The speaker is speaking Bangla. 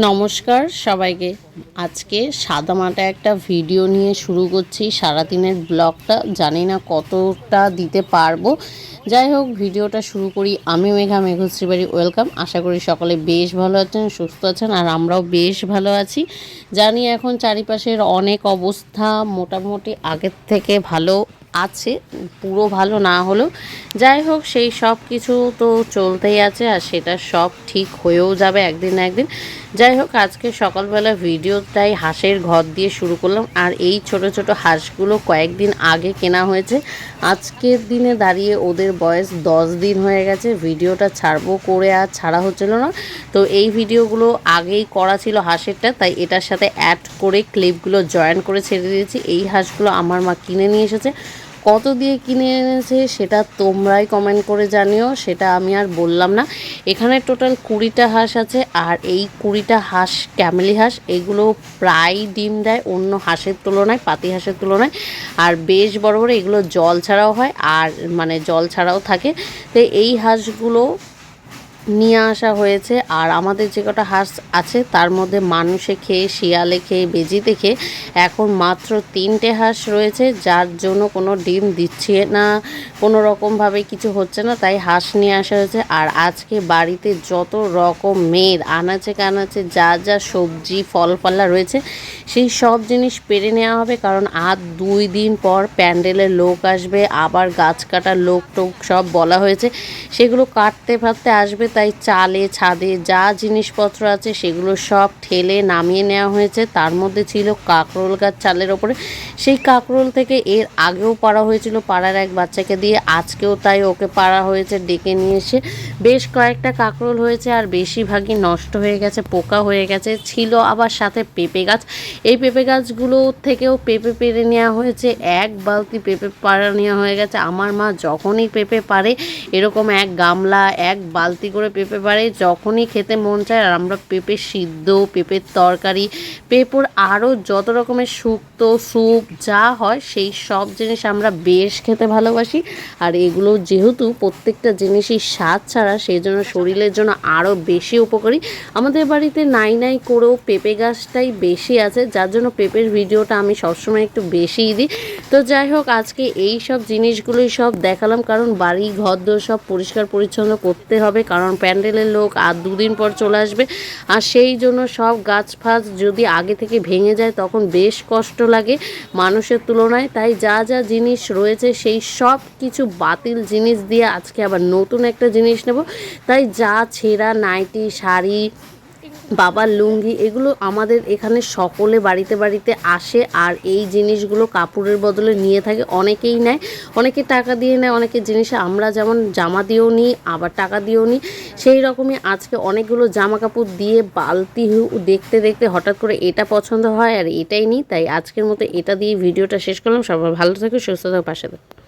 নমস্কার সবাইকে। আজকে সাদামাটা একটা ভিডিও নিয়ে শুরু করছি। সারাদিনের ব্লগটা জানি না কতটা দিতে পারবো, যাই হোক ভিডিওটা শুরু করি। আমি মেঘা, মেঘশ্রী বাড়ি ওয়েলকাম। আশা করি সকলে বেশ ভালো আছেন, সুস্থ আছেন, আর আমরাও বেশ ভালো আছি। জানি এখন চারিপাশের অনেক অবস্থা মোটামুটি আগের থেকে ভালো আছে, পুরো ভালো না হলেও যাই হোক সেই সব কিছু তো চলতেই আছে, আর সেটা সব ঠিক হয়েও যাবে একদিন না একদিন। যাই হোক আজকে সকালবেলা ভিডিওটাই হাঁসের ঘর দিয়ে শুরু করলাম। আর এই ছোট ছোট হাঁসগুলো কয়েকদিন আগে কেনা হয়েছে, আজকের দিনে দাঁড়িয়ে ওদের বয়স 10 দিন হয়ে গেছে। ভিডিওটা ছাড়বো করে আর ছাড়া হচ্ছিল না, তো এই ভিডিওগুলো আগেই করা ছিল হাঁসেরটা, তাই এটার সাথে অ্যাড করে ক্লিপগুলো জয়েন করে ছেড়ে দিয়েছি। এই হাঁসগুলো আমার মা কিনে নিয়ে এসেছে, কত দিয়ে কিনে এনেছে সেটা তোমরাই কমেন্ট করে জানিও, সেটা আমি আর বললাম না। এখানে টোটাল 20টা হাঁস আছে, আর এই 20টা হাঁস ক্যামেলি হাঁস। এগুলো প্রায় ডিম দেয় অন্য হাঁসের তুলনায়, পাতি হাঁসের তুলনায়, আর বেশ বড় বড়। এগুলো জল ছাড়াও হয়, আর মানে জল ছাড়াও থাকে। তো এই হাঁসগুলো নিয়ে আসা হয়েছে। আর আমাদের যে কটা হাঁস আছে তার মধ্যে মানুষে খেয়ে, শিয়ালে খেয়ে, বেজিতে খেয়ে এখন মাত্র 3টে হাঁস রয়েছে, যার জন্য কোনো ডিম দিচ্ছে না, কোনো রকমভাবে কিছু হচ্ছে না, তাই হাঁস নিয়ে আসা হয়েছে। আর আজকে বাড়িতে যত রকমের আনাচে কানাচে যা যা সবজি ফলফলা রয়েছে সেই সব জিনিস পেরে নেওয়া হবে, কারণ আর 2 দিন পর প্যান্ডেলের লোক আসবে, আবার গাছ কাটার লোক টোক সব বলা হয়েছে, সেগুলো কাটতে ফাটতে আসবে। তাই চালে ছাদে যা জিনিসপত্র আছে সেগুলো সব ঠেলে নামিয়ে নেওয়া হয়েছে। তার মধ্যে ছিল কাঁকরোল গাছ চালের ওপরে, সেই কাঁকরোল থেকে এর আগেও পাড়া হয়েছিল পাড়ার এক বাচ্চাকে দিয়ে, আজকেও তাই ওকে পাড়া হয়েছে ডেকে নিয়ে এসে। বেশ কয়েকটা কাঁকরোল হয়েছে, আর বেশিরভাগই নষ্ট হয়ে গেছে, পোকা হয়ে গেছে। ছিল আবার সাথে পেঁপে গাছ, এই পেঁপে গাছগুলো থেকেও পেঁপে পেরে নেওয়া হয়েছে। 1 বালতি পেঁপে পাড়া নেওয়া হয়ে গেছে। আমার মা যখনই পেঁপে পারে এরকম 1 গামলা 1 বালতি করে পেঁপে পাড়ে, যখনই খেতে মন চায়। আর আমরা পেঁপে সিদ্ধ, পেঁপের তরকারি, পেঁপের আরও যত রকমের শুক্তো, স্যুপ যা হয় সেই সব জিনিস আমরা বেশ খেতে ভালোবাসি। আর এগুলো যেহেতু প্রত্যেকটা জিনিসই স্বাদ ছাড়া, সেই জন্য শরীরের জন্য আরও বেশি উপকারী। আমাদের বাড়িতে নাই নাই করেও পেঁপে গাছটাই বেশি আছে, যার জন্য পেঁপের ভিডিওটা আমি সবসময় একটু বেশিই দিই। তো যাই হোক আজকে এই সব জিনিসগুলোই সব দেখালাম, কারণ বাড়ি ঘর দোর সব পরিষ্কার পরিচ্ছন্ন করতে হবে, কারণ প্যান্ডেলের লোক আর 2 দিন পর চলে আসবে। আর সেই জন্য সব গাছ ফাছ যদি আগে থেকে ভেঙে যায় তখন বেশ কষ্ট লাগে মানুষের তুলনায়। তাই যা যা জিনিস রয়েছে সেই সব কিছু বাতিল জিনিস দিয়ে আজকে আবার নতুন একটা জিনিস নেব। তাই যা ছেঁড়া নাইটি, শাড়ি, বাবার লুঙ্গি, এগুলো আমাদের এখানে সকলে বাড়িতে বাড়িতে আসে, আর এই জিনিসগুলো কাপড়ের বদলে নিয়ে থাকে। অনেকেই নেয়, অনেকে টাকা দিয়ে নেয়, অনেকে জিনিসে আমরা যেমন জামা দিয়েও নিই আবার টাকা দিয়েও নিই, সেই রকমই আজকে অনেকগুলো জামা কাপড় দিয়ে বালতি দেখতে দেখতে হঠাৎ করে এটা পছন্দ হয় আর এটাই নিই। তাই আজকের মতো এটা দিয়ে ভিডিওটা শেষ করলাম। সবাই ভালো থাকো, সুস্থ থাকো, পাশে থাকো।